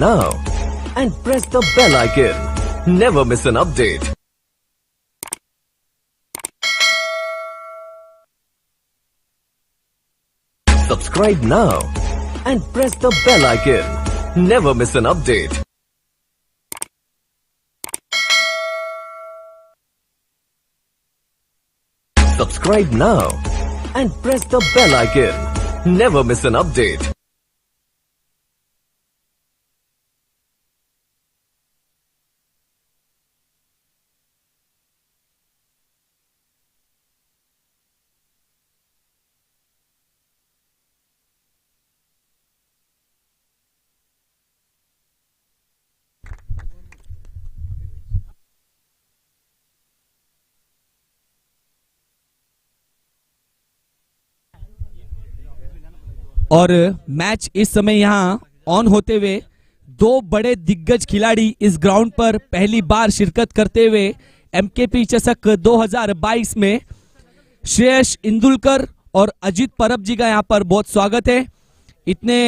now and press the bell icon. Never miss an update. Subscribe now and press the bell icon. Never miss an update. Subscribe now and press the bell icon. Never miss an update. और match इस समय यहां on होते हुए दो बड़े दिग्गज खिलाड़ी इस ग्राउंड पर पहली बार शिरकत करते हुए एमकेपी चषक 2022 में श्रेयस इंदुलकर और अजीत परब जी का यहां पर बहुत स्वागत है। इतने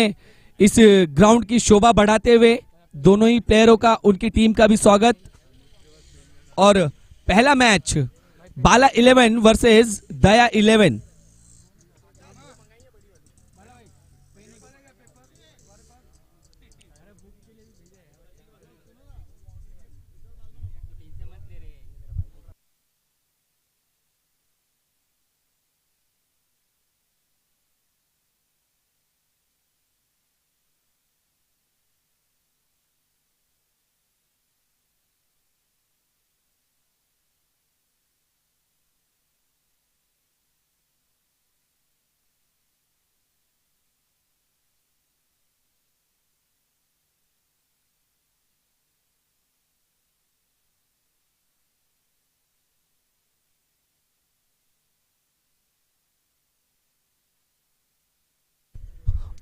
इस ग्राउंड की शोभा बढ़ाते हुए दोनों ही प्लेयरों का, उनकी टीम का भी स्वागत। और पहला मैच बाला 11 वर्सेस दया 11।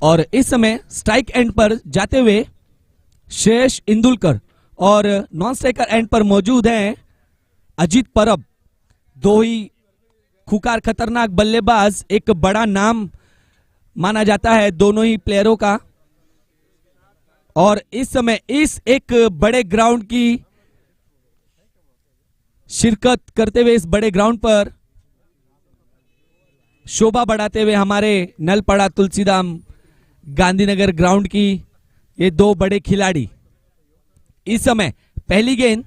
और इस समय स्ट्राइक एंड पर जाते हुए श्रेयस इंदुलकर और नॉन स्ट्राइकर एंड पर मौजूद हैं अजीत परब। दो ही खूंखार खतरनाक बल्लेबाज, एक बड़ा नाम माना जाता है दोनों ही प्लेयरों का। और इस समय इस एक बड़े ग्राउंड की शिरकत करते हुए इस बड़े ग्राउंड पर शोभा बढ़ाते हुए हमारे नलपड़ा तुलसीधाम गांधीनगर ग्राउंड की ये दो बड़े खिलाड़ी। इस समय पहली गेंद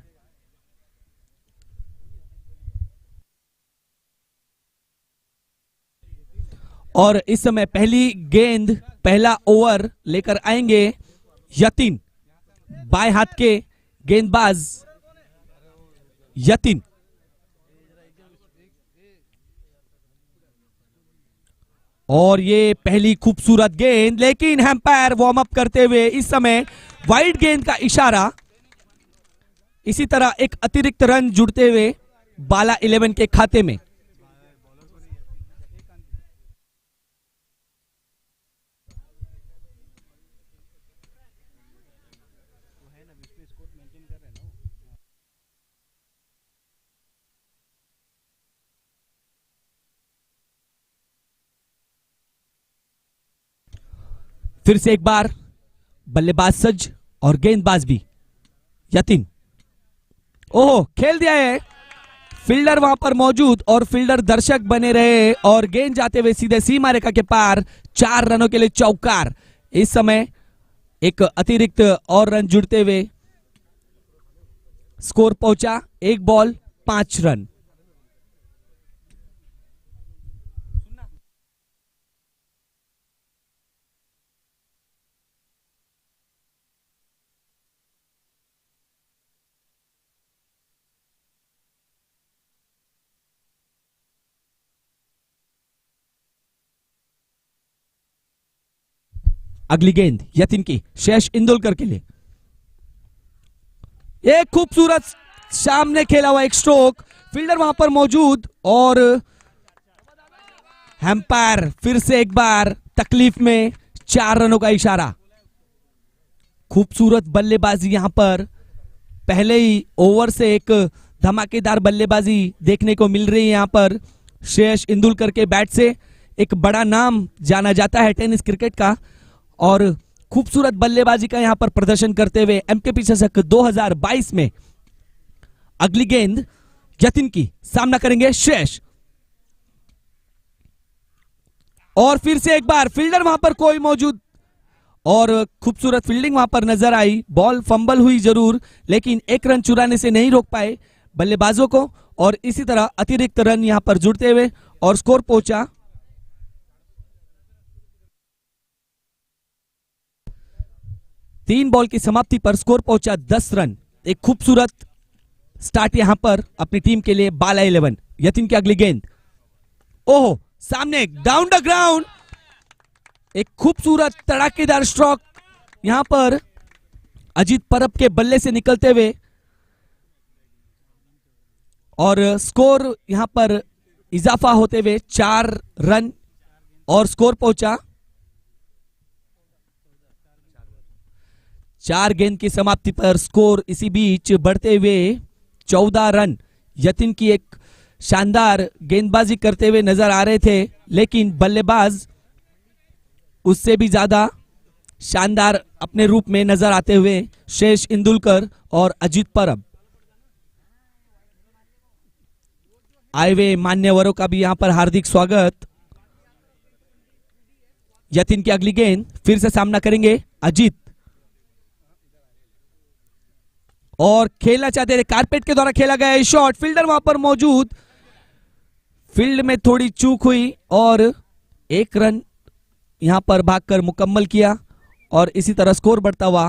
और इस समय पहली गेंद, पहला ओवर लेकर आएंगे यतीन, बाएं हाथ के गेंदबाज यतीन। और ये पहली खूबसूरत गेंद, लेकिन एम्पायर वार्म अप करते हुए इस समय वाइड गेंद का इशारा। इसी तरह एक अतिरिक्त रन जुड़ते हुए बाला 11 के खाते में। फिर से एक बार बल्लेबाज सज्ज और गेंदबाज भी यतीन। ओह, खेल दिया है। फील्डर वहां पर मौजूद और फील्डर दर्शक बने रहे और गेंद जाते हुए सीधे सीमा रेखा के पार, 4 रनों के लिए चौकार। इस समय एक अतिरिक्त और रन जुड़ते हुए स्कोर पहुंचा 1 बॉल 5 रन। अगली गेंद यतीन की श्रेयस इंदुलकर के लिए। एक खूबसूरत सामने खेला हुआ एक स्ट्रोक, फील्डर वहां पर मौजूद और एम्पायर फिर से एक बार तकलीफ में, 4 रनों का इशारा। खूबसूरत बल्लेबाजी यहां पर पहले ही ओवर से एक धमाकेदार बल्लेबाजी देखने को मिल रही है। यहां पर श्रेयस इंदुलकर के बैट से एक बड़ा नाम जाना जाता है टेनिस क्रिकेट का और खूबसूरत बल्लेबाजी का यहां पर प्रदर्शन करते हुए एमकेपी चषक 2022 में अगली गेंद यतिन की सामना करेंगे श्रेयस। और फिर से एक बार फील्डर वहां पर कोई मौजूद और खूबसूरत फील्डिंग वहां पर नजर आई। बॉल फंबल हुई जरूर, लेकिन एक रन चुराने से नहीं रोक पाए बल्लेबाजों को, और इसी तरह अतिरिक्त रन यहां पर जुड़ते हुए और स्कोर पहुंचा 3 बॉल की समाप्ति पर स्कोर पहुंचा 10 रन। एक खूबसूरत स्टार्ट यहां पर अपनी टीम के लिए बाला 11। यतिन की अगली गेंद, ओहो सामने डाउन द ग्राउंड, एक खूबसूरत तड़ाकेदार स्ट्रोक यहां पर अजीत परब के बल्ले से निकलते हुए, और स्कोर यहां पर इजाफा होते हुए 4 रन और स्कोर पहुंचा 4 गेंद की समाप्ति पर स्कोर इसी बीच बढ़ते हुए 14 रन। यतिन की एक शानदार गेंदबाजी करते हुए नजर आ रहे थे, लेकिन बल्लेबाज उससे भी ज्यादा शानदार अपने रूप में नजर आते हुए श्रेयस इंदुलकर और अजीत परब। आए हुए मान्यवरों का भी यहां पर हार्दिक स्वागत। यतिन की अगली गेंद, फिर से सामना करेंगे अजीत, और खेलना चाहते थे कारपेट के द्वारा खेला गया शॉट, फील्डर वहां पर मौजूद, फील्ड में थोड़ी चूक हुई और 1 रन यहां पर भागकर मुकम्मल किया, और इसी तरह स्कोर बढ़ता हुआ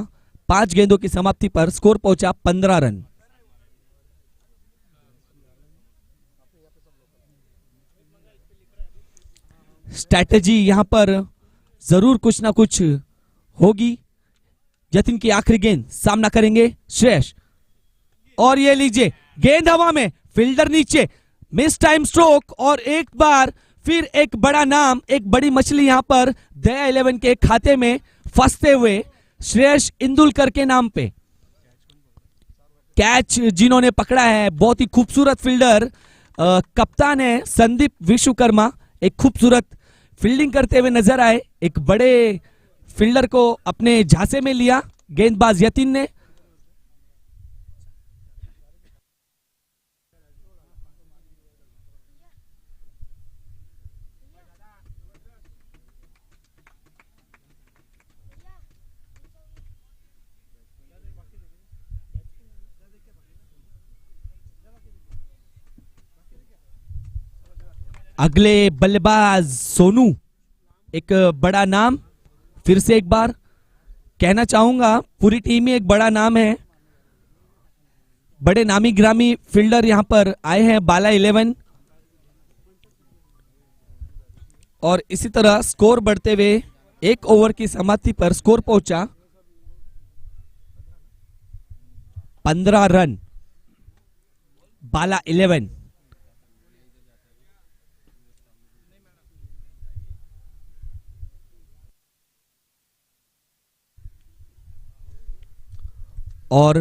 5 गेंदों की समाप्ति पर स्कोर पहुंचा 15 रन। स्ट्रैटेजी यहां पर जरूर कुछ ना कुछ होगी। यतिन की आखिरी गेंद, सामना करेंगे श्रेयस, और ये लीजिए गेंद हवा में, फील्डर नीचे, मिस टाइम स्ट्रोक, और एक बार फिर एक बड़ा नाम, एक बड़ी मछली यहां पर दया 11 के खाते में फंसते हुए श्रेयस इंदुलकर के नाम पे। कैच जिन्होंने पकड़ा है बहुत ही खूबसूरत फील्डर कप्तान है संदीप विश्वकर्मा, एक खूबसूरत फील्डिंग करते हुए नजर आए, एक बड़े फील्डर को अपने झांसे में लिया गेंदबाज यतिन ने। अगले बल्लेबाज सोनू, एक बड़ा नाम, फिर से एक बार कहना चाहूंगा पूरी टीम ही एक बड़ा नाम है। बड़े नामी ग्रामी फील्डर यहां पर आए हैं बाला 11, और इसी तरह स्कोर बढ़ते हुए 1 ओवर की समाप्ति पर स्कोर पहुंचा 15 रन। बाला 11। और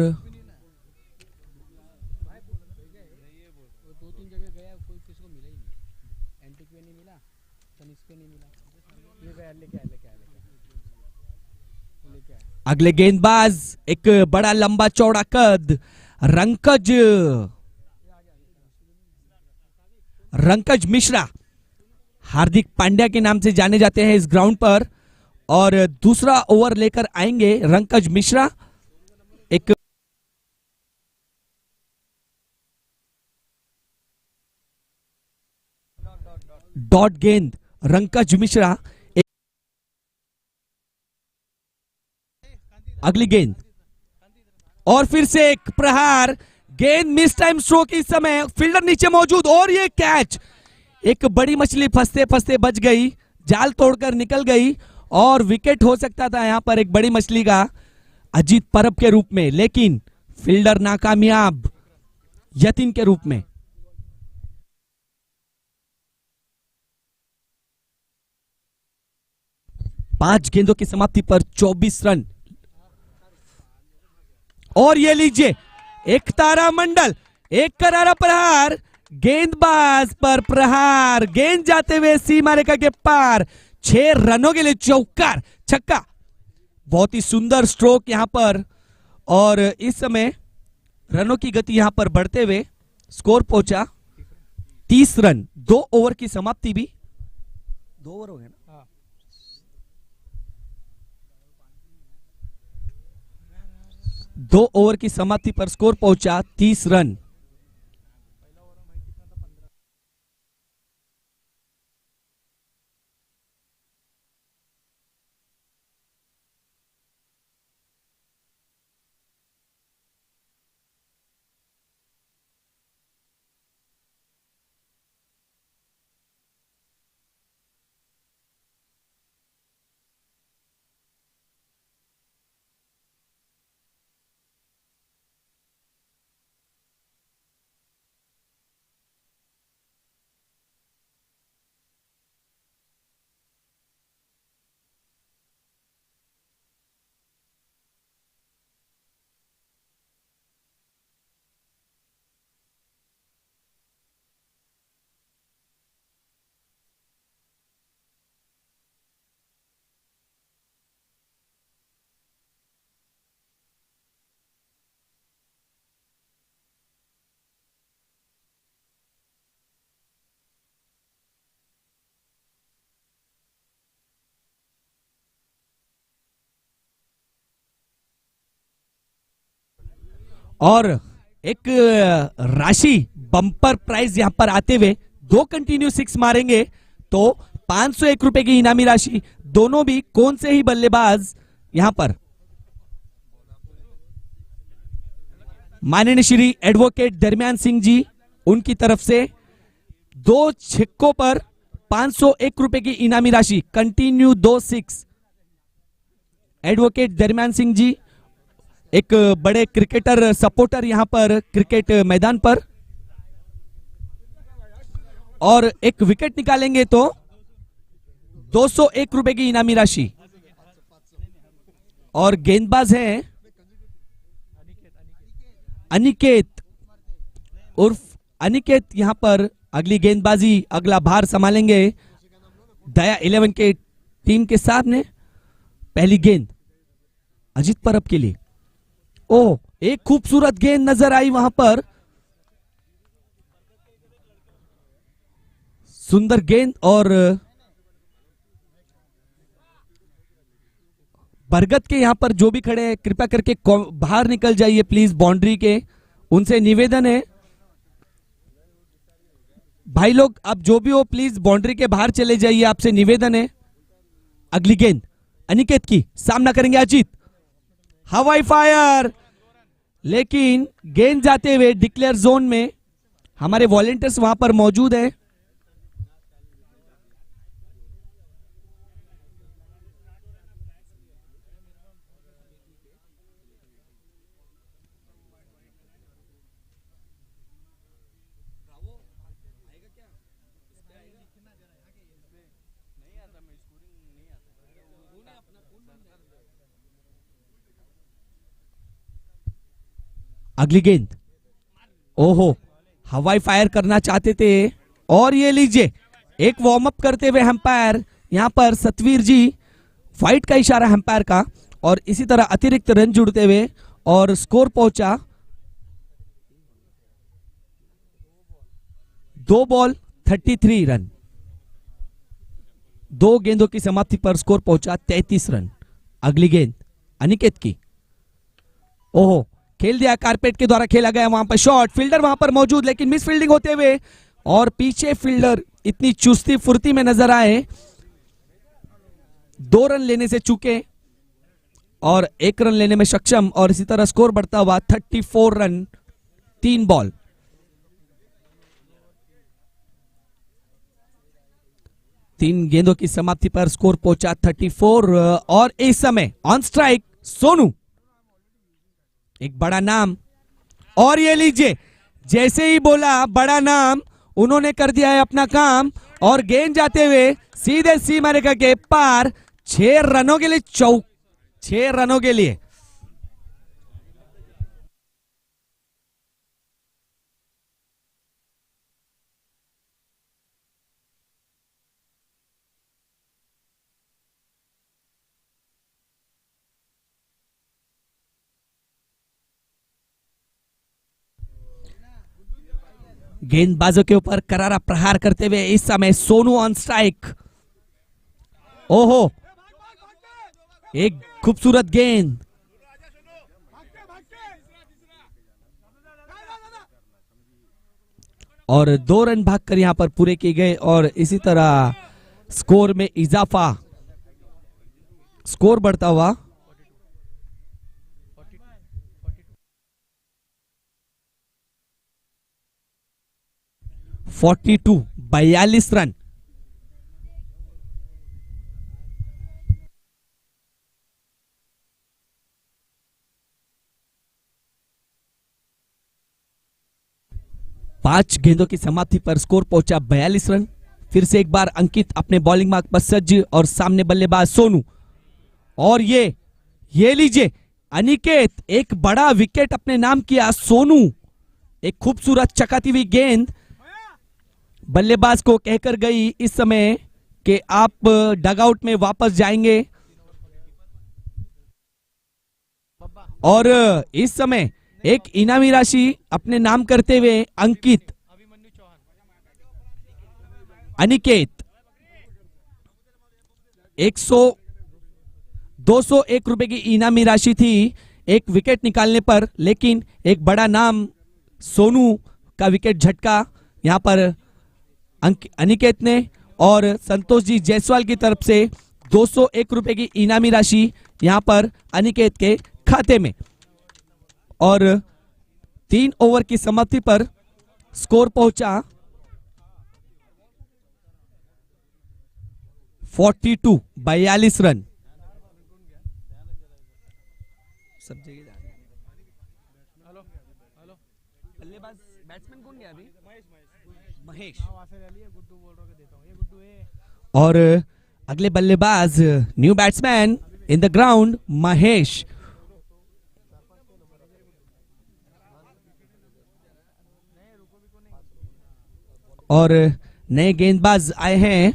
अगले गेंदबाज एक बड़ा लंबा चौड़ा कद, रंकज मिश्रा, हार्दिक पांड्या के नाम से जाने जाते हैं इस ग्राउंड पर, और दूसरा ओवर लेकर आएंगे रंकज मिश्रा। एक डॉट गेंद रंकज मिश्रा। अगली गेंद, और फिर से एक प्रहार, गेंद मिस टाइम स्ट्रोक, इस समय फील्डर नीचे मौजूद, और ये कैच, एक बड़ी मछली फंसते फंसते बच गई, जाल तोड़कर निकल गई, और विकेट हो सकता था यहां पर एक बड़ी मछली का अजीत परब के रूप में, लेकिन फील्डर नाकामयाब यतिन के रूप में। पांच गेंदों की समाप्ति पर 24 रन। और ये लीजिए एक तारामंडल, एक करारा प्रहार, गेंदबाज पर प्रहार, गेंद जाते हुए सीमा रेखा के पार, 6 रनों के लिए चौकार छक्का। बहुत ही सुंदर स्ट्रोक यहां पर, और इस समय रनों की गति यहां पर बढ़ते हुए स्कोर पहुंचा 30 रन। 2 ओवर की समाप्ति भी, 2 ओवर हो गए ना, 2 ओवर की समाप्ति पर स्कोर पहुंचा 30 रन। और एक राशि बम्पर प्राइज यहां पर आते हुए 2 कंटिन्यू 6 मारेंगे तो 501 रुपए की इनामी राशि। दोनों भी कौन से ही बल्लेबाज यहां पर, माननीय श्री एडवोकेट दरमियान सिंह जी, उनकी तरफ से 2 छिक्कों पर 501 रुपए की इनामी राशि। कंटिन्यू 2 6। एडवोकेट दरमियान सिंह जी एक बड़े क्रिकेटर सपोर्टर यहां पर क्रिकेट मैदान पर, और एक विकेट निकालेंगे तो 201 रुपए की इनामी राशि। और गेंदबाज हैं अनिकेत उर्फ अनिकेत, यहां पर अगली गेंदबाजी, अगला भार संभालेंगे दया 11 के टीम के सामने। पहली गेंद अजीत परब के लिए। ओ, एक खूबसूरत गेंद नजर आई वहां पर, सुंदर गेंद। और बरगद के यहां पर जो भी खड़े हैं कृपया करके बाहर निकल जाइए प्लीज, बाउंड्री के, उनसे निवेदन है भाई लोग, आप जो भी हो प्लीज बाउंड्री के बाहर चले जाइए, आपसे निवेदन है। अगली गेंद अनिकेत की, सामना करेंगे अजीत, हवाई फायर, लेकिन गेंद जाते हुए डिक्लेयर जोन में। हमारे वॉलंटियर्स वहां पर मौजूद हैं। अगली गेंद, ओहो, हवाई फायर करना चाहते थे। और ये लीजिए, एक वार्म अप करते हुए अंपायर यहां पर सतवीर जी, फाइट का इशारा अंपायर का, और इसी तरह अतिरिक्त रन जुड़ते हुए, और स्कोर पहुंचा 2 बॉल 33 रन। 2 गेंदों की समाप्ति पर स्कोर पहुंचा 33 रन। अगली गेंद अनिकेत की, ओहो, खेल दिया, कारपेट के द्वारा खेला गया वहां पर शॉट, फील्डर वहां पर मौजूद लेकिन मिस फील्डिंग होते हुए, और पीछे फील्डर इतनी चुस्ती फुर्ती में नजर आए, 2 रन लेने से चूके और 1 रन लेने में सक्षम, और इसी तरह स्कोर बढ़ता हुआ 34 रन 3 बॉल। तीन गेंदों की समाप्ति पर स्कोर पहुंचा 34। और इस समय ऑन स्ट्राइक सोनू, एक बड़ा नाम, और ये लीजिए, जैसे ही बोला बड़ा नाम, उन्होंने कर दिया है अपना काम, और गेंद जाते हुए सीधे सीमा रेखा के पार, 6 रनों के लिए 6 रनों के लिए। गेंदबाजों के ऊपर करारा प्रहार करते हुए इस समय सोनू ऑन स्ट्राइक। ओहो, एक खूबसूरत गेंद। और 2 रन भागकर यहां पर पूरे किए गए और इसी तरह स्कोर में इजाफा, स्कोर बढ़ता हुआ 42 रन। पांच गेंदों की समाप्ति पर स्कोर पहुंचा 42 रन। फिर से एक बार अंकित अपने बॉलिंग मार्क पर सज्ज और सामने बल्लेबाज सोनू। और ये लीजिए, अनिकेत एक बड़ा विकेट अपने नाम किया। सोनू एक खूबसूरत चकाती हुई गेंद बल्लेबाज को कहकर गई इस समय कि आप डगआउट में वापस जाएंगे। और इस समय एक इनामी राशि अपने नाम करते हुए अनिकेत 201 रुपए की इनामी राशि थी एक विकेट निकालने पर, लेकिन एक बड़ा नाम सोनू का विकेट झटका यहां पर अनिकेत ने। और संतोष जी जायसवाल की तरफ से 201 रुपए की इनामी राशि यहां पर अनिकेत के खाते में। और 3 ओवर की समाप्ति पर स्कोर पहुंचा 42 रन। सब जगह बल्लेबाज बैट्समैन कौन गया अभी? महेश। और अगले बल्लेबाज new batsman in the ground Mahesh. और नए गेंदबाज आए हैं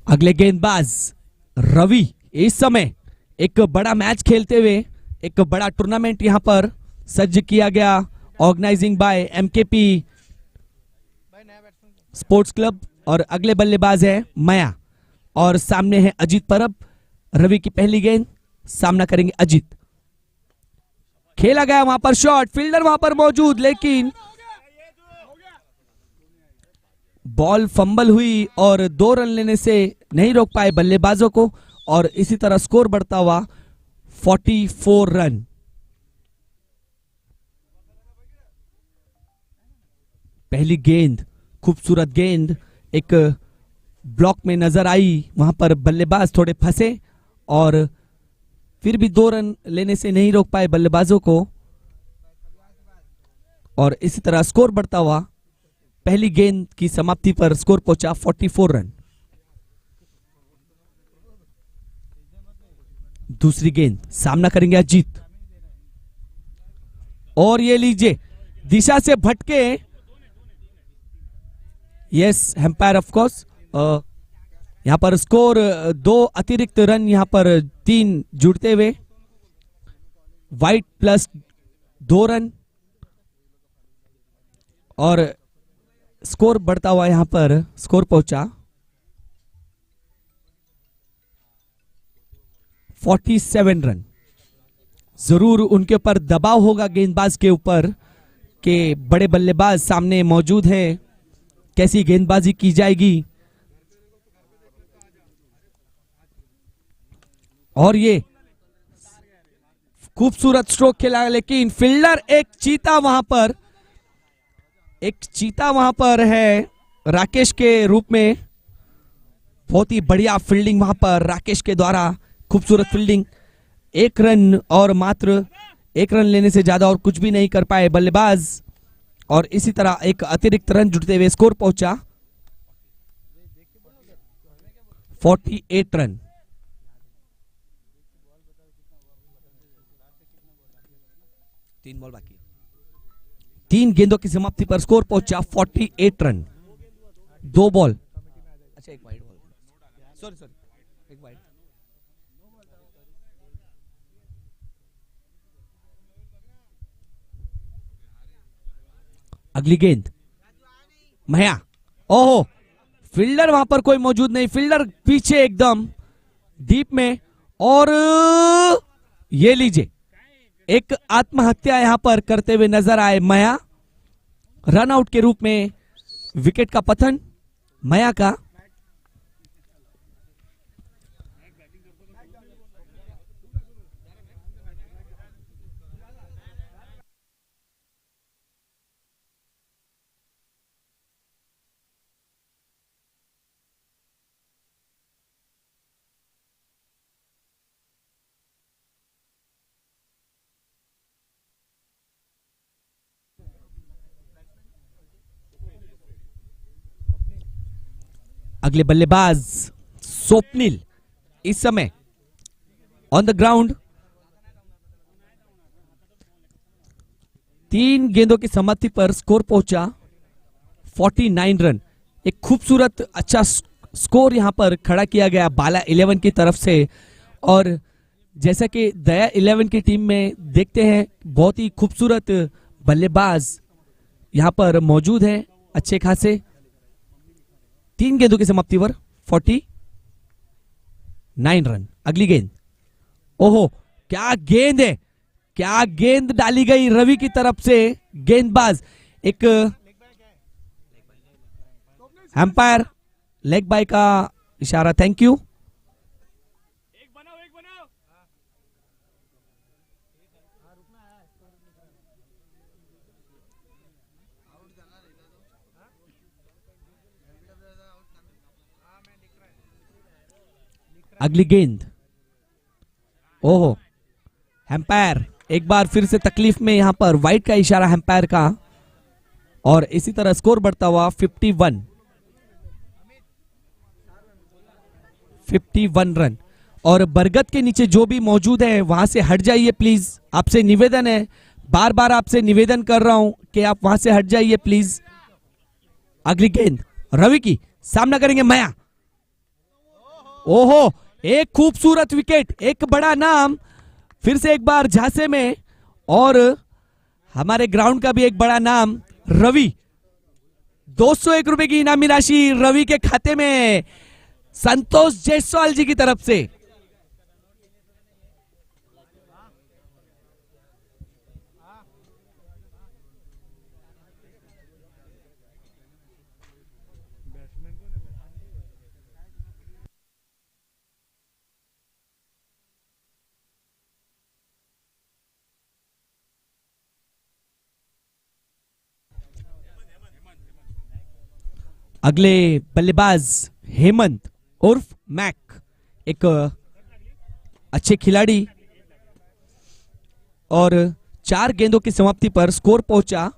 अगले गेंदबाज रवि। इस समय एक बड़ा मैच खेलते हुए एक बड़ा टूर्नामेंट यहां पर सज्ज किया गया, organising by MKP sports club. और अगले बल्लेबाज है माया और सामने है अजीत परब। रवि की पहली गेंद, सामना करेंगे अजीत। खेला गया वहां पर शॉट, फील्डर वहां पर मौजूद, लेकिन बॉल फंबल हुई और 2 रन लेने से नहीं रोक पाए बल्लेबाजों को। और इसी तरह स्कोर बढ़ता हुआ 44 रन। पहली गेंद, खूबसूरत गेंद एक ब्लॉक में नजर आई, वहां पर बल्लेबाज थोड़े फंसे और फिर भी 2 रन लेने से नहीं रोक पाए बल्लेबाजों को। और इसी तरह स्कोर बढ़ता हुआ पहली गेंद की समाप्ति पर स्कोर पहुंचा 44 रन। दूसरी गेंद, सामना करेंगे अजीत। और ये लीजिए, दिशा से भटके, यस एम्पायर ऑफ कोर्स। यहां पर स्कोर 2 अतिरिक्त रन यहां पर 3 जुड़ते हुए, वाइट प्लस 2 रन। और स्कोर बढ़ता हुआ यहां पर स्कोर पहुंचा 47 रन। जरूर उनके ऊपर दबाव होगा गेंदबाज के ऊपर कि बड़े बल्लेबाज सामने मौजूद है, कैसी गेंदबाजी की जाएगी। और ये खूबसूरत स्ट्रोक खेला, लेकिन फील्डर एक चीता वहां पर है राकेश के रूप में। बहुत ही बढ़िया फील्डिंग वहां पर राकेश के द्वारा, खूबसूरत फील्डिंग। 1 रन और मात्र 1 रन लेने से ज्यादा और कुछ भी नहीं कर पाए बल्लेबाज। और इसी तरह एक अतिरिक्त रन जुड़ते हुए स्कोर पहुंचा 48 रन। तीन बॉल बाकी, 3 गेंदों की समाप्ति पर स्कोर पहुंचा 48 रन। 2 बॉल, अच्छा 1 वाइड बॉल, सॉरी एक वाइड। अगली गेंद महया, ओहो फील्डर वहां पर कोई मौजूद नहीं, फील्डर पीछे एकदम डीप में, और ये लीजिए एक आत्महत्या यहां पर करते हुए नजर आए मया, रन आउट के रूप में विकेट का पतन मया का। अगले बल्लेबाज स्वप्निल इस समय ऑन द ग्राउंड। 3 गेंदों की समाप्ति पर स्कोर पहुंचा 49 रन। एक खूबसूरत अच्छा स्कोर यहां पर खड़ा किया गया बाला 11 की तरफ से। और जैसा कि दया 11 की टीम में देखते हैं बहुत ही खूबसूरत बल्लेबाज यहां पर मौजूद हैं अच्छे खासे। 3 गेंदों की समाप्ति पर 49 रन। अगली गेंद, ओहो क्या गेंद है, क्या गेंद डाली गई रवि की तरफ से। गेंदबाज एक एम्पायर लेग बाय का इशारा, थैंक यू। अगली गेंद, ओहो एम्पायर एक बार फिर से तकलीफ में, यहां पर वाइट का इशारा एम्पायर का। और इसी तरह स्कोर बढ़ता हुआ 51 रन। और बरगद के नीचे जो भी मौजूद है वहां से हट जाइए प्लीज, आपसे निवेदन है, बार बार आपसे निवेदन कर रहा हूं कि आप वहां से हट जाइए प्लीज। अगली गेंद रवि की, सामना करेंगे मया, ओहो एक खूबसूरत विकेट, एक बड़ा नाम फिर से एक बार झांसे में। और हमारे ग्राउंड का भी एक बड़ा नाम रवि, 201 रुपए की इनामी राशि रवि के खाते में संतोष जायसवाल जी की तरफ से। अगले बल्लेबाज हेमंत उर्फ मैक, एक अच्छे खिलाड़ी। और 4 गेंदों की समाप्ति पर स्कोर पहुंचा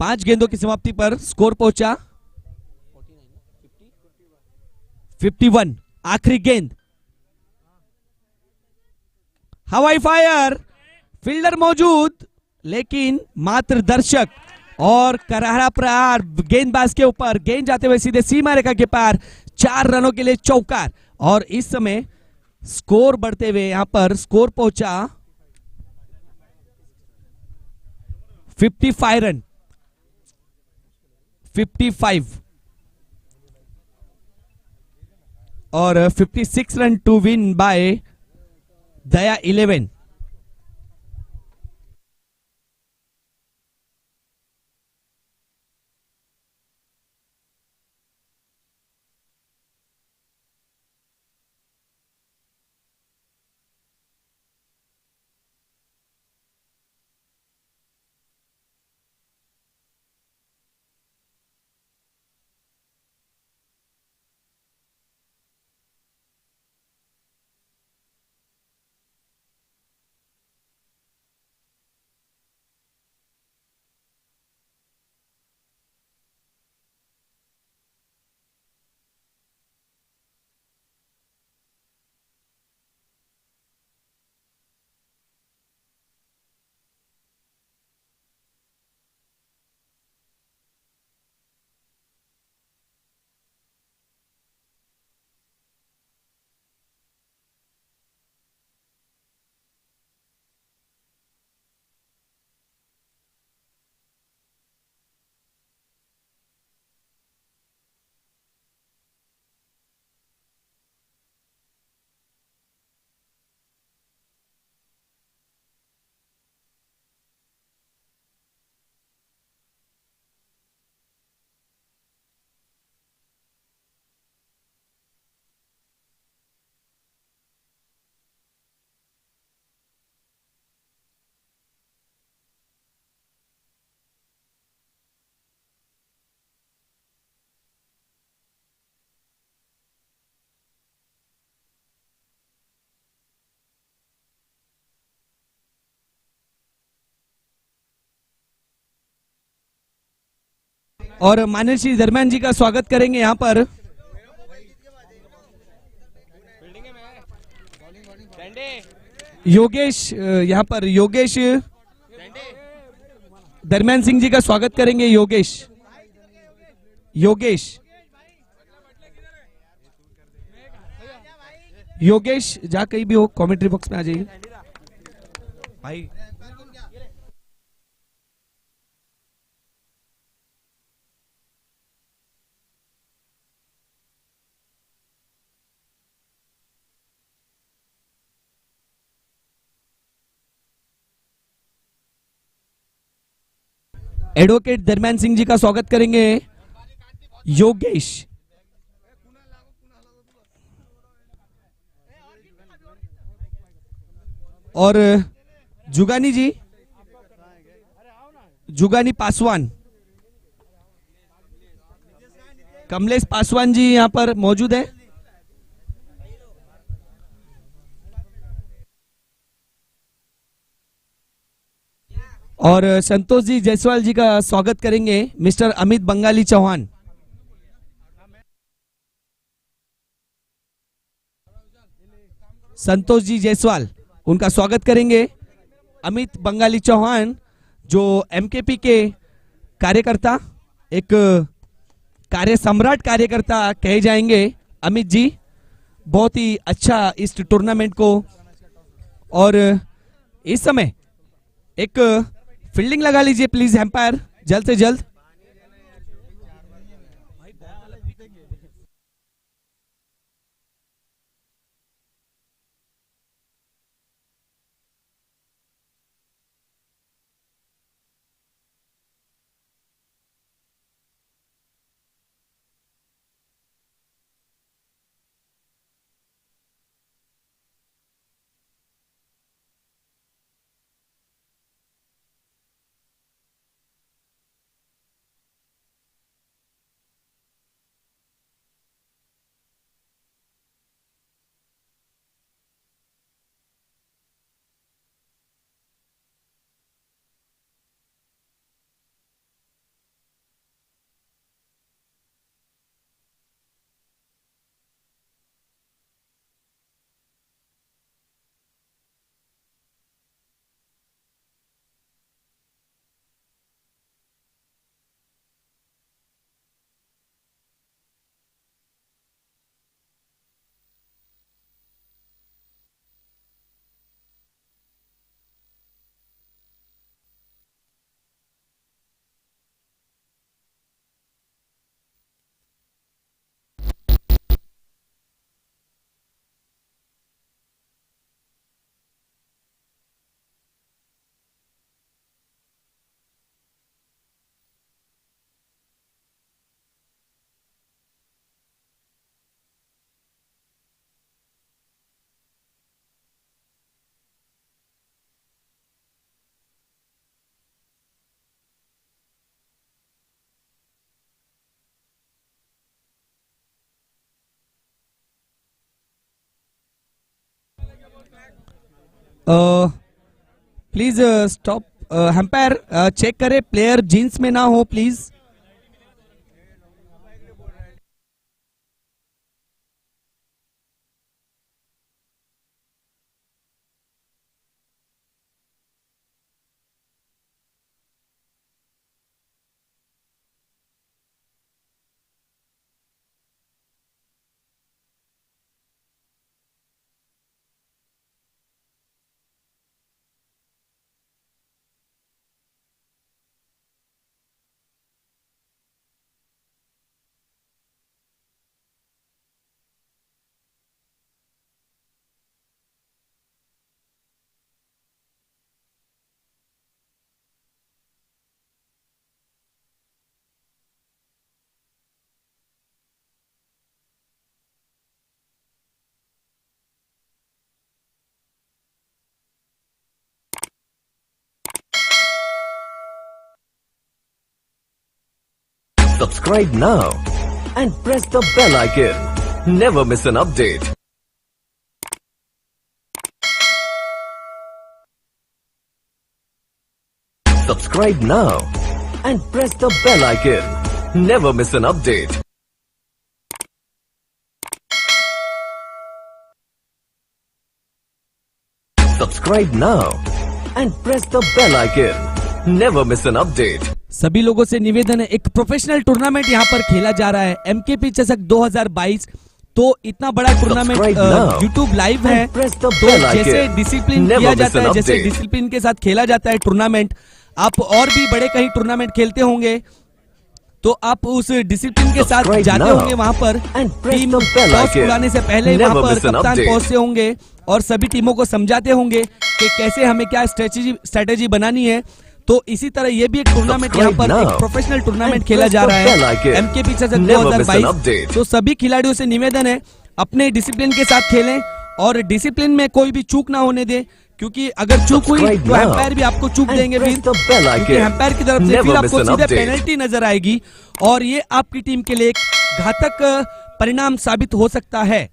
5 गेंदों की समाप्ति पर स्कोर पहुंचा 51। आखिरी गेंद, हवाई फायर, फील्डर मौजूद लेकिन मात्र दर्शक, और करारा प्रहार गेंदबाज के ऊपर, गेंद जाते हुए सीधे सीमा रेखा के पार, 4 रनों के लिए चौकार। और इस समय स्कोर बढ़ते हुए यहां पर स्कोर पहुंचा 55 रन, 55 और 56 रन टू विन बाय दया 11। और माननीय श्री दरम्यान जी का स्वागत करेंगे यहाँ पर। योगेश यहाँ पर योगेश दरम्यान सिंह जी का स्वागत करेंगे। योगेश जहाँ कहीं भी हो कमेंट्री बॉक्स में आ जाइए भाई। एडवोकेट दरम्यान सिंह जी का स्वागत करेंगे योगेश। और जुगानी पासवान, कमलेश पासवान जी यहाँ पर मौजूद है। और संतोष जी जायसवाल जी का स्वागत करेंगे मिस्टर अमित बंगाली चौहान। संतोष जी जायसवाल, उनका स्वागत करेंगे। अमित बंगाली चौहान जो एमकेपी के कार्यकर्ता, एक कार्य सम्राट कार्यकर्ता कहे जाएंगे। अमित जी बहुत ही अच्छा इस टूर्नामेंट को, और इस समय एक फील्डिंग लगा लीजिए प्लीज एम्पायर, जल्द से जल्द। प्लीज स्टॉप एम्पायर, चेक करें प्लेयर जींस में ना हो please. Subscribe now and press the bell icon. Never miss an update. Subscribe now and press the bell icon. Never miss an update. Subscribe now and press the bell icon. Never miss an update. सभी लोगों से निवेदन है, एक professional tournament यहाँ पर खेला जा रहा है, एमकेपी चषक 2022। तो इतना बड़ा टूर्नामेंट यूट्यूब लाइव है, तो जैसे डिसिप्लिन किया जाता है, जैसे डिसिप्लिन के साथ खेला जाता है टूर्नामेंट, आप और भी बड़े कहीं टूर्नामेंट खेलते होंगे तो आप उस डिसिप्लिन के साथ जाते होंगे, वहां पर टीम टॉस उड़ाने से पहले वहां पर कप्तान पहुंचते होंगे और सभी टीमों को समझाते होंगे कि कैसे हमें क्या स्ट्रेटेजी बनानी है। तो इसी तरह ये भी एक टूर्नामेंट यहाँ पर एक प्रोफेशनल टूर्नामेंट खेला जा रहा है, एमकेपी चषक 2022। तो सभी खिलाड़ियों से निवेदन है, अपने डिसिप्लिन के साथ खेलें और डिसिप्लिन में कोई भी चूक ना होने दे, क्योंकि अगर चूक हुई तो एम्पायर भी आपको चूक देंगे, फिर क्योंकि एम्पायर की तरफ से फिर आपको सीधे पेनल्टी नजर आएगी और ये आपकी टीम के लिए एक घातक परिणाम साबित हो सकता है।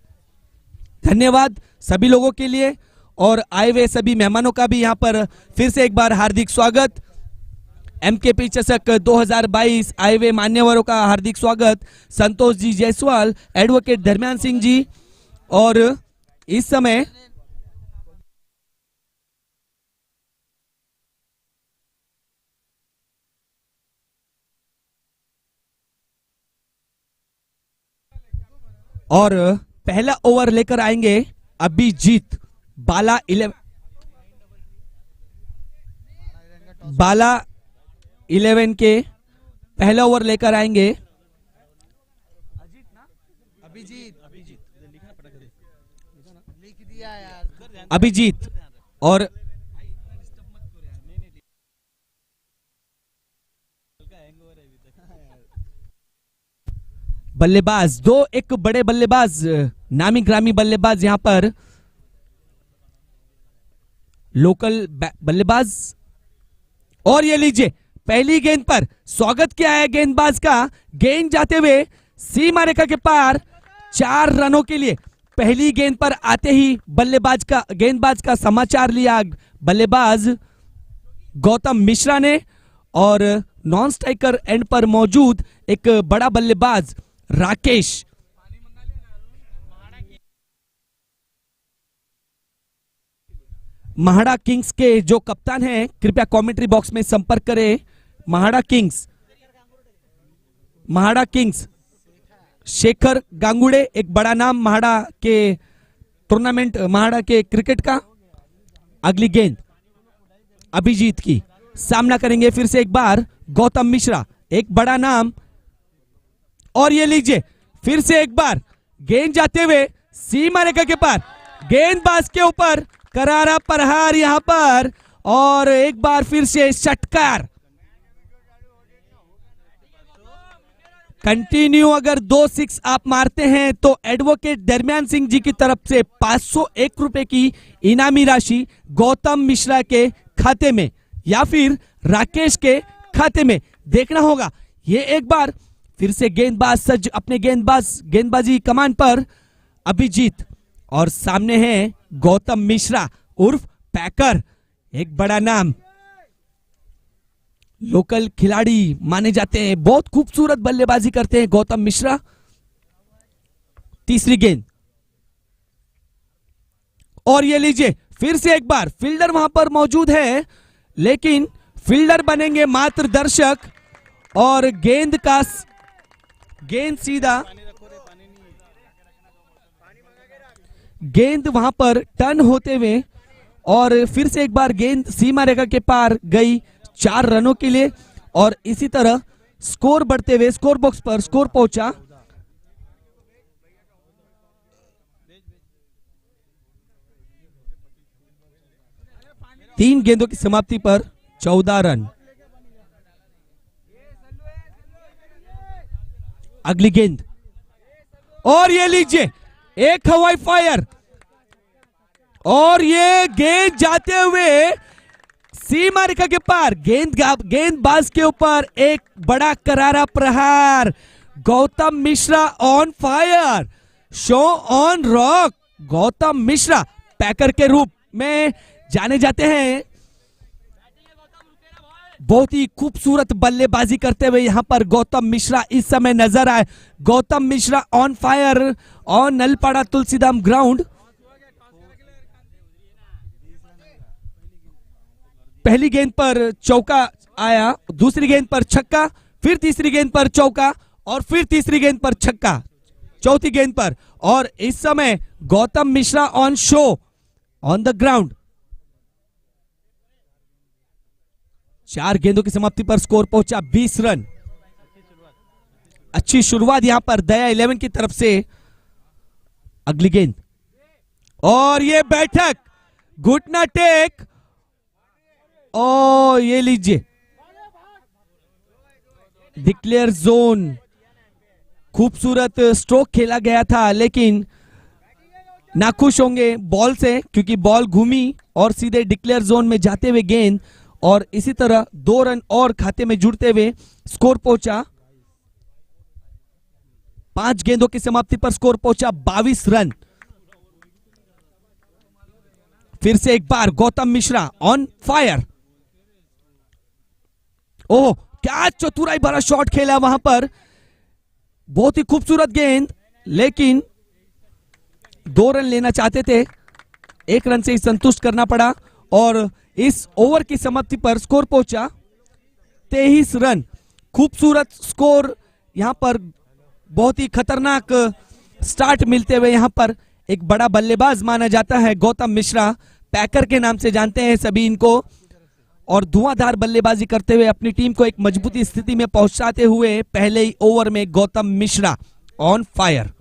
धन्यवाद सभी लोगों के लिए और आए हुए सभी मेहमानों का भी यहाँ पर फिर से एक बार हार्दिक स्वागत। एमकेपी चषक 2022 आए हुए मान्यवरों का हार्दिक स्वागत, संतोष जी जायसवाल, एडवोकेट धर्म्यान सिंह जी, और इस समय और पहला ओवर लेकर आएंगे अभिजीत, बाला 11 के पहला ओवर लेकर आएंगे अभिजीत। और बल्लेबाज दो, एक बड़े बल्लेबाज, नामी ग्रामी बल्लेबाज यहां पर लोकल बल्लेबाज। और ये लीजिए पहली गेंद पर स्वागत किया है गेंदबाज का, गेंद जाते हुए सीमा रेखा के पार 4 रनों के लिए। पहली गेंद पर आते ही गेंदबाज का समाचार लिया बल्लेबाज गौतम मिश्रा ने, और नॉन स्ट्राइकर एंड पर मौजूद एक बड़ा बल्लेबाज राकेश। महाड़ा किंग्स के जो कप्तान हैं कृपया कमेंट्री बॉक्स में संपर्क करें। महाड़ा किंग्स शेखर गांगुड़े, एक बड़ा नाम महाड़ा के टूर्नामेंट, महाड़ा के क्रिकेट का। अगली गेंद अभिजीत की, सामना करेंगे फिर से एक बार गौतम मिश्रा, एक बड़ा नाम। और ये लीजिए फिर से एक बार गेंद जाते हुए सीमा रेखा के पार, गेंदबाज के ऊपर करारा प्रहार यहां पर, और एक बार फिर से षटकार। कंटिन्यू अगर 2 6 आप मारते हैं तो एडवोकेट धर्म्यान सिंह जी की तरफ से 501 रुपए की इनामी राशि गौतम मिश्रा के खाते में या फिर राकेश के खाते में। देखना होगा ये एक बार फिर से गेंदबाज सज्ज, अपने गेंदबाजी कमान पर अभिजीत, और सामने है गौतम मिश्रा उर्फ पैकर, एक बड़ा नाम, लोकल खिलाड़ी माने जाते हैं, बहुत खूबसूरत बल्लेबाजी करते हैं गौतम मिश्रा। तीसरी गेंद और ये लीजिए फिर से एक बार फील्डर वहां पर मौजूद है, लेकिन फील्डर बनेंगे मात्र दर्शक, और गेंद सीधा गेंद वहां पर टर्न होते हुए और फिर से एक बार गेंद सीमा रेखा के पार गई 4 रनों के लिए। और इसी तरह स्कोर बढ़ते हुए स्कोर बॉक्स पर स्कोर पहुंचा 3 गेंदों की समाप्ति पर 14 रन। अगली गेंद और ये लीजिए एक हवाई फायर, और ये गेंद जाते हुए सीमा रेखा के पार, गेंदबाज के ऊपर एक बड़ा करारा प्रहार। Gautam Mishra on fire, show on rock. Gautam Mishra पैकर के रूप में जाने जाते हैं। बहुत ही खूबसूरत बल्लेबाजी करते हुए यहां पर गौतम मिश्रा इस समय नजर आए। गौतम मिश्रा ऑन फायर और नलपाड़ा तुलसीधाम ग्राउंड। पहली गेंद पर चौका आया, दूसरी गेंद पर छक्का, फिर तीसरी गेंद पर चौका और फिर तीसरी गेंद पर छक्का, चौथी गेंद पर। और इस समय Gautam Mishra on show on the ground. 4 गेंदों की समाप्ति पर स्कोर पहुंचा 20 रन। अच्छी शुरुआत यहां पर दया 11 की तरफ से। अगली गेंद और ये बैठक, घुटना टेक, ओ ये लीजिए डिक्लेयर जोन। खूबसूरत स्ट्रोक खेला गया था, लेकिन नाखुश होंगे बॉल से क्योंकि बॉल घूमी और सीधे डिक्लेयर जोन में जाते हुए गेंद, और इसी तरह 2 रन और खाते में जुड़ते हुए स्कोर पहुंचा 5 गेंदों की समाप्ति पर स्कोर पहुंचा 22 रन। फिर से एक बार गौतम मिश्रा ऑन फायर। ओह क्या चतुराई भरा शॉट खेला वहां पर, बहुत ही खूबसूरत गेंद, लेकिन 2 रन लेना चाहते थे, 1 रन से ही संतुष्ट करना पड़ा और इस ओवर की समाप्ति पर स्कोर पहुंचा 23 रन। खूबसूरत स्कोर यहां पर, बहुत ही खतरनाक स्टार्ट मिलते हुए यहां पर एक बड़ा बल्लेबाज माना जाता है गौतम मिश्रा, पैकर के नाम से जानते हैं सभी इनको, और धुआंधार बल्लेबाजी करते हुए अपनी टीम को एक मजबूती स्थिति में पहुंचाते हुए पहले ही ओवर में गौतम मिश्रा ऑन फायर।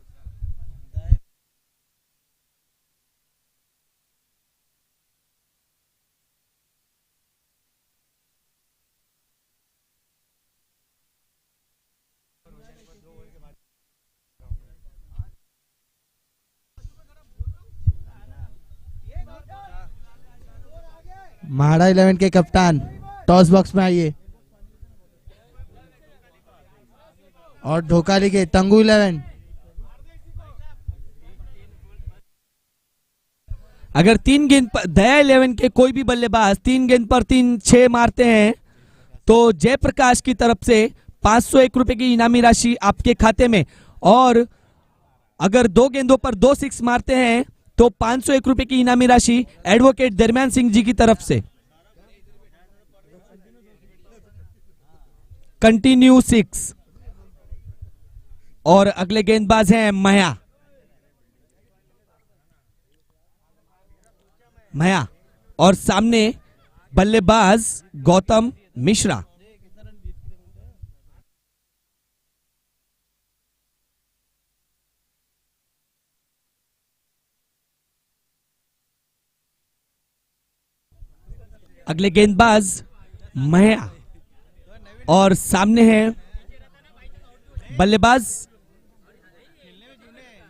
महाड़ा 11 के कप्तान टॉस बॉक्स में आइए और धोखा लिखे तंगू 11। अगर 3 गेंद पर दया 11 के कोई भी बल्लेबाज 3 गेंद पर 3-6 मारते हैं तो जयप्रकाश की तरफ से 501 रुपए की इनामी राशि आपके खाते में, और अगर 2 गेंदों पर 2 6 मारते हैं तो 501 रुपए की इनामी राशि एडवोकेट दरम्यान सिंह जी की तरफ से। कंटिन्यू 6। और अगले गेंदबाज हैं मया और सामने बल्लेबाज गौतम मिश्रा। अगले गेंदबाज मया और सामने है बल्लेबाज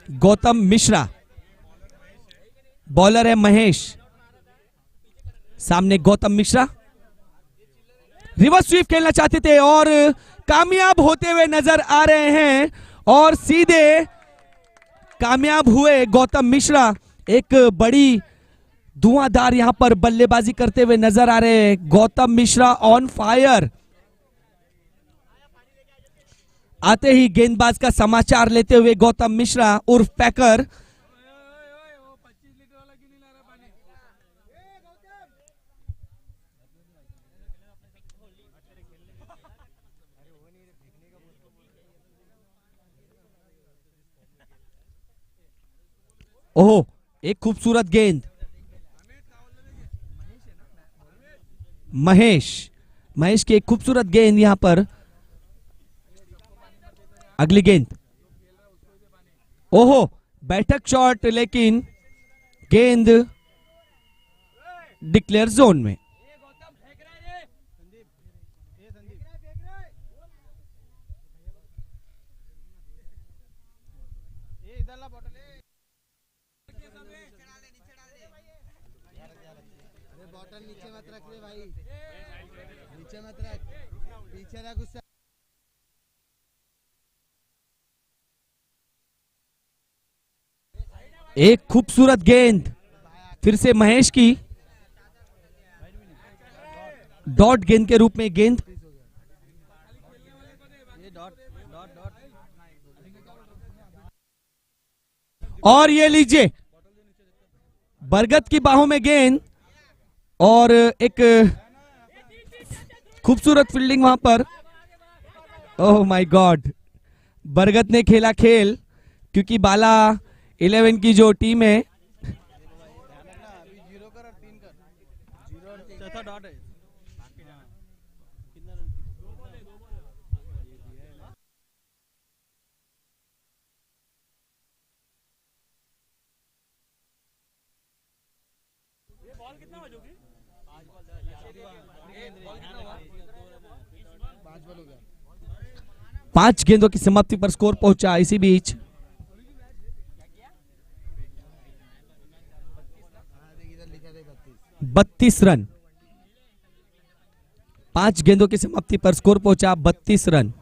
गौतम मिश्रा। बॉलर है महेश, सामने गौतम मिश्रा। रिवर्स स्वीप खेलना चाहते थे और कामयाब होते हुए नजर आ रहे हैं, और सीधे कामयाब हुए गौतम मिश्रा। एक बड़ी धुआंधार यहां पर बल्लेबाजी करते हुए नजर आ रहे हैं गौतम मिश्रा ऑन फायर। आते ही गेंदबाज का समाचार लेते हुए गौतम मिश्रा उर्फ पैकर ओह एक खूबसूरत गेंद। महेश की एक खूबसूरत गेंद यहां पर। अगली गेंद, ओहो बैठक शॉट, लेकिन गेंद डिक्लेयर जोन में। बॉटल नीचे मत रख रे भाई, नीचे मत रख, पीछे रख उससे। एक खूबसूरत गेंद फिर से महेश की। डॉट गेंद के रूप में गेंद। ये डॉट डॉट डॉट और ये लीजिए बरगद की बाहों में गेंद और एक खूबसूरत फील्डिंग वहां पर। ओह माय गॉड, बरगद ने खेला खेल, क्योंकि बाला 11 की जो टीम है अभी 0 कर और 3 कर 0 और चौथा डॉट है। कितना रन? 5 बॉल हो गया। 5 गेंदों की समाप्ति पर स्कोर पहुंचा। इसी बीच इधर लिखा है 32। 32 रन। 5 गेंदों की समाप्ति पर स्कोर पहुंचा 32 रन।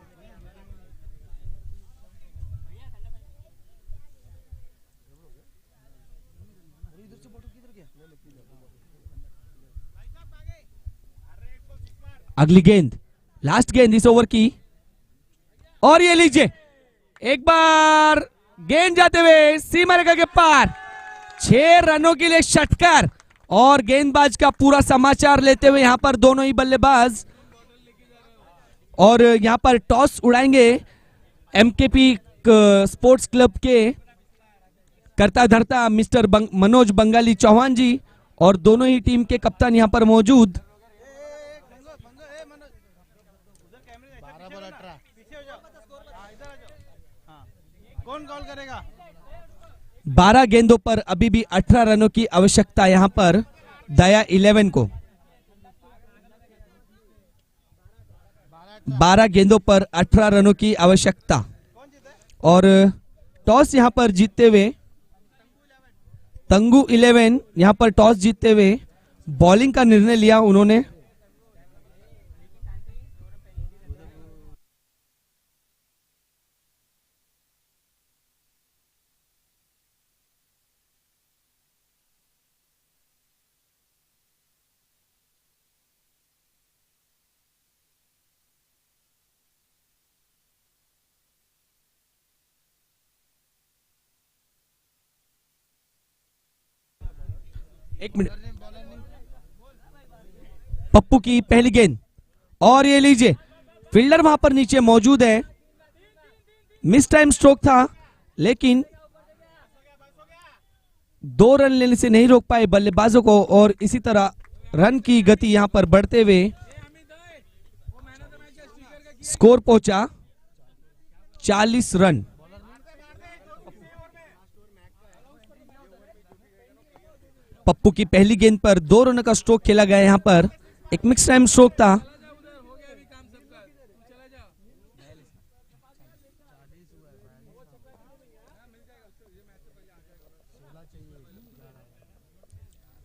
अगली गेंद, लास्ट गेंद इस ओवर की, और ये लीजिए एक बार गेंद जाते हुए सीमा रेखा के पार। 6 रनों के लिए षटकार, और गेंदबाज का पूरा समाचार लेते हुए यहां पर दोनों ही बल्लेबाज, और यहां पर टॉस उड़ाएंगे एमकेपी स्पोर्ट्स क्लब के करता धरता मिस्टर मनोज बंगाली चौहान जी, और दोनों ही टीम के कप्तान यहां पर मौजूद। 12 बॉल 18। पीछे हो जाओ। इधर आ जाओ। हाँ, कौन कॉल करेगा? 12 गेंदों पर अभी भी 18 रनों की आवश्यकता यहां पर दया 11 को। 12 गेंदों पर 18 रनों की आवश्यकता, और टॉस यहां पर जीतते हुए तंगू 11 यहां पर टॉस जीतते हुए बॉलिंग का निर्णय लिया उन्होंने। एक मिनट, पप्पू की पहली गेंद, और ये लीजिए फील्डर वहां पर नीचे मौजूद है। मिस टाइम स्ट्रोक था, लेकिन 2 रन लेने से नहीं रोक पाए बल्लेबाजों को, और इसी तरह रन की गति यहां पर बढ़ते हुए स्कोर पहुंचा 40 रन। पप्पू की पहली गेंद पर 2 रनों का स्ट्रोक खेला गया। यहां पर एक मिक्स टाइम स्ट्रोक था।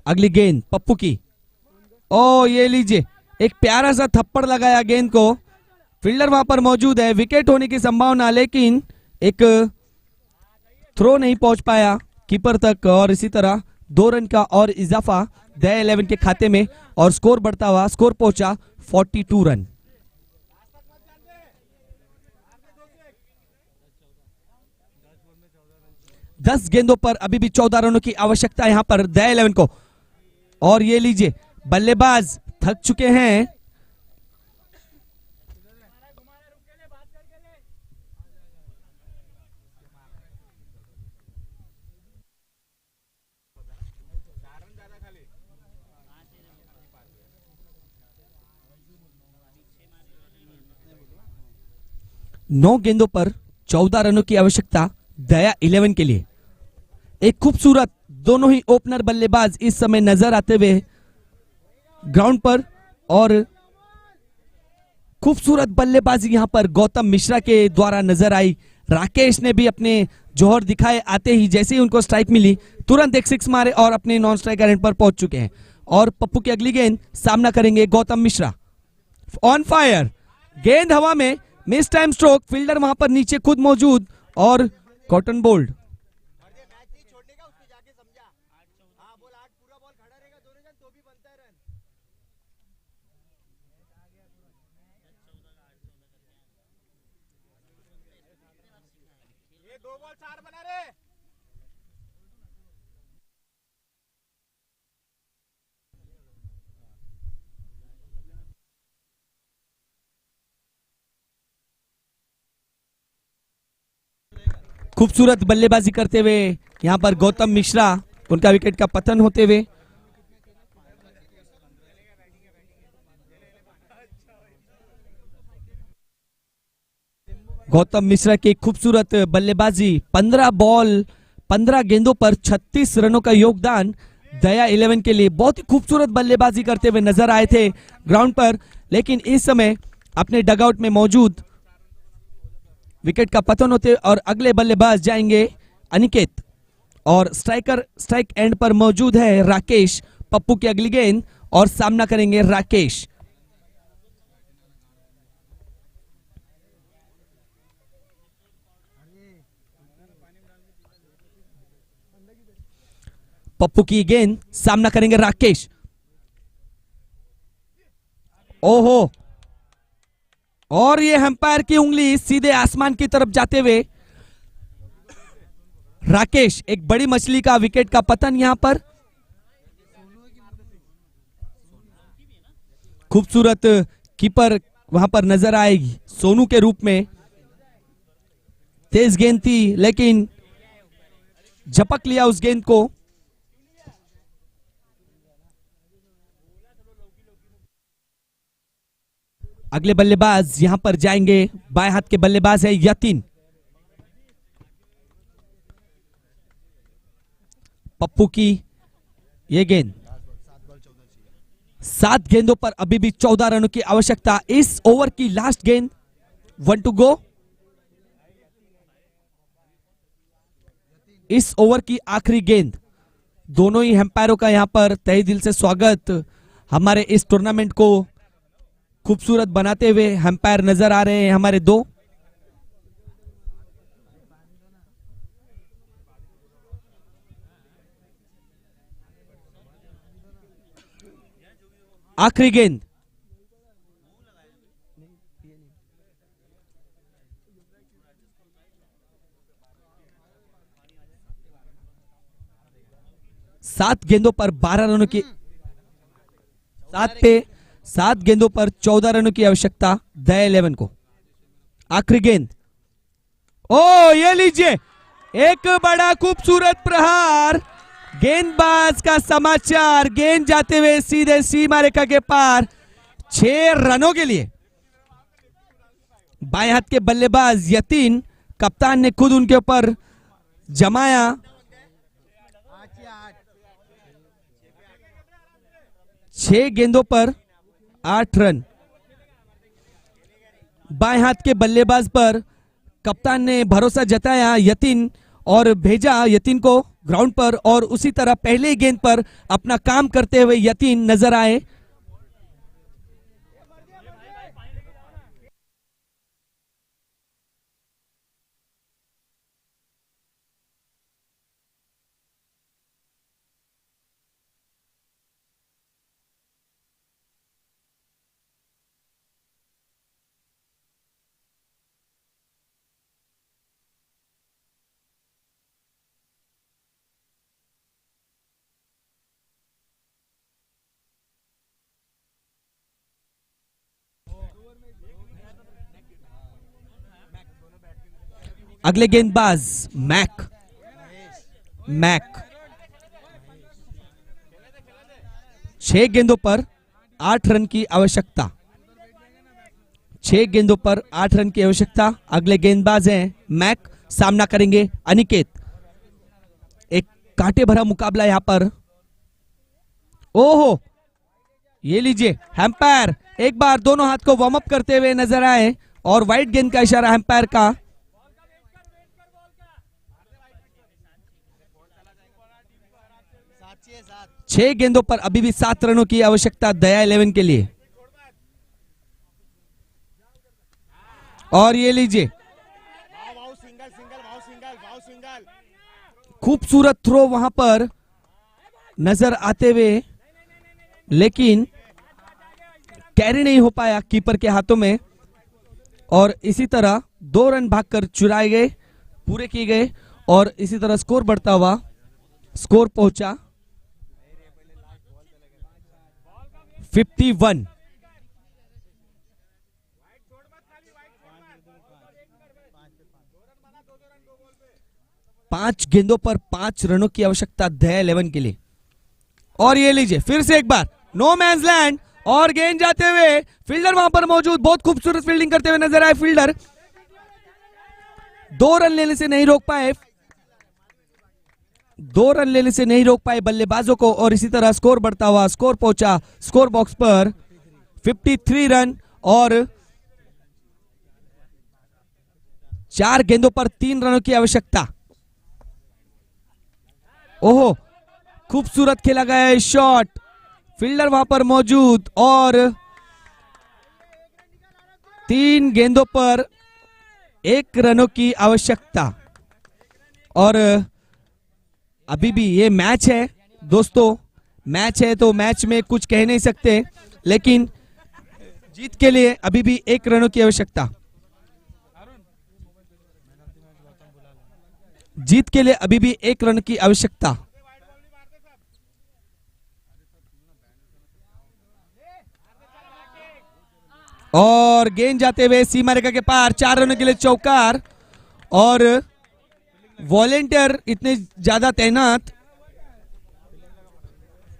अगली गेंद पप्पू की, ओ ये लीजिए एक प्यारा सा थप्पड़ लगाया गेंद को। फील्डर वहां पर मौजूद है, विकेट होने की संभावना, लेकिन एक थ्रो नहीं पहुंच पाया कीपर तक, और इसी तरह 2 रन का और इजाफा दया 11 के खाते में, और स्कोर बढ़ता हुआ स्कोर पहुंचा 42 रन। दस गेंदों पर अभी भी 14 रनों की आवश्यकता यहां पर दया 11 को, और ये लीजिए बल्लेबाज थक चुके हैं। नौ गेंदों पर 14 रनों की आवश्यकता दया 11 के लिए। एक खूबसूरत दोनों ही ओपनर बल्लेबाज इस समय नजर आते हुए ग्राउंड पर, और खूबसूरत बल्लेबाजी यहां पर गौतम मिश्रा के द्वारा नजर आई। राकेश ने भी अपने जोहर दिखाए, आते ही जैसे ही उनको स्ट्राइक मिली तुरंत एक 6 मारे और अपने नॉन स्ट्राइक एंड पर पहुंच चुके हैं। और पप्पू की अगली गेंद सामना करेंगे गौतम मिश्रा। ऑन फायर, गेंद हवा में, मिस टाइम स्ट्रोक, फील्डर वहां पर नीचे खुद मौजूद, और कॉटन बोल्ड। बॉल 4 बना रे। खूबसूरत बल्लेबाजी करते हुए यहां पर गौतम मिश्रा, उनका विकेट का पतन होते हुए। गौतम मिश्रा की खूबसूरत बल्लेबाजी, 15 बॉल 15 गेंदों पर 36 रनों का योगदान दया 11 के लिए। बहुत ही खूबसूरत बल्लेबाजी करते हुए नजर आए थे ग्राउंड पर, लेकिन इस समय अपने डगआउट में मौजूद विकेट का पतन होते और अगले बल्लेबाज जाएंगे अनिकेत, और स्ट्राइक एंड पर मौजूद है राकेश। पप्पू की अगली गेंद और सामना करेंगे राकेश। पप्पू की गेंद, सामना करेंगे राकेश। ओहो, और ये अंपायर की उंगली सीधे आसमान की तरफ जाते हुए राकेश, एक बड़ी मछली का विकेट का पतन यहां पर। खूबसूरत कीपर वहां पर नजर आएगी सोनू के रूप में। तेज गेंद थी लेकिन झपक लिया उस गेंद को। अगले बल्लेबाज यहां पर जाएंगे, बाएं हाथ के बल्लेबाज है यतीन। पप्पू की ये गेंद, 7 गेंदों पर अभी भी 14 रनों की आवश्यकता। इस ओवर की लास्ट गेंद, 1 टू गो। इस ओवर की आखिरी गेंद। दोनों ही अंपायरों का यहां पर तहे दिल से स्वागत। हमारे इस टूर्नामेंट को खूबसूरत बनाते हुए अंपायर नजर आ रहे हैं हमारे दो। आखिरी गेंद, सात गेंदों पर 12 रनों की, 7 गेंदों पर 14 रनों की आवश्यकता दया 11 को। आखिरी गेंद, ओ ये लीजिए, एक बड़ा खूबसूरत प्रहार। गेंदबाज का समाचार, गेंद जाते हुए सीधे सीमा रेखा के पार, 6 रनों के लिए। बाएं हाथ के बल्लेबाज यतीन, कप्तान ने खुद उनके ऊपर जमाया। 6 गेंदों पर 8 रन। बाएं हाथ के बल्लेबाज पर कप्तान ने भरोसा जताया यतीन, और भेजा यतीन को ग्राउंड पर, और उसी तरह पहले गेंद पर अपना काम करते हुए यतीन नजर आए। अगले गेंदबाज मैक। 6 गेंदों पर 8 रन की आवश्यकता। 6 गेंदों पर 8 रन की आवश्यकता। अगले गेंदबाज हैं मैक, सामना करेंगे अनिकेत। एक कांटे भरा मुकाबला यहां पर। ओहो, ये लीजिए, अंपायर एक बार दोनों हाथ को वार्म अप करते हुए नजर आए, और वाइड गेंद का इशारा अंपायर का। 6 गेंदों पर अभी भी 7 रनों की आवश्यकता दया 11 के लिए। और ये लीजिए, खूबसूरत थ्रो वहां पर नजर आते हुए, लेकिन कैरी नहीं हो पाया कीपर के हाथों में, और इसी तरह 2 रन भागकर चुराए गए पूरे किए गए और इसी तरह स्कोर बढ़ता हुआ स्कोर पहुंचा 51। 5 गेंदों पर 5 रनों की आवश्यकता दया 11 के लिए। और ये लीजिए फिर से एक बार नो मैंस लैंड और गेंद जाते हुए फील्डर वहां पर मौजूद, बहुत खूबसूरत फील्डिंग करते हुए नजर आए फील्डर। 2 रन लेने से नहीं रोक पाए, 2 रन लेने से नहीं रोक पाए बल्लेबाजों को और इसी तरह स्कोर बढ़ता हुआ स्कोर पहुंचा स्कोर बॉक्स पर 53 रन और 4 गेंदों पर 3 रनों की आवश्यकता। ओहो, खूबसूरत खेला गया है शॉट, फील्डर वहां पर मौजूद और 3 गेंदों पर 1 रनों की आवश्यकता। और अभी भी ये मैच है दोस्तों, मैच है तो मैच में कुछ कह नहीं सकते, लेकिन जीत के लिए अभी भी 1 रनों की आवश्यकता। जीत के लिए अभी भी 1 रन की आवश्यकता। और गेंद जाते हुए सीमा रेखा के पार 4 रनों के लिए चौकार और वॉलेंटियर इतने ज्यादा तैनात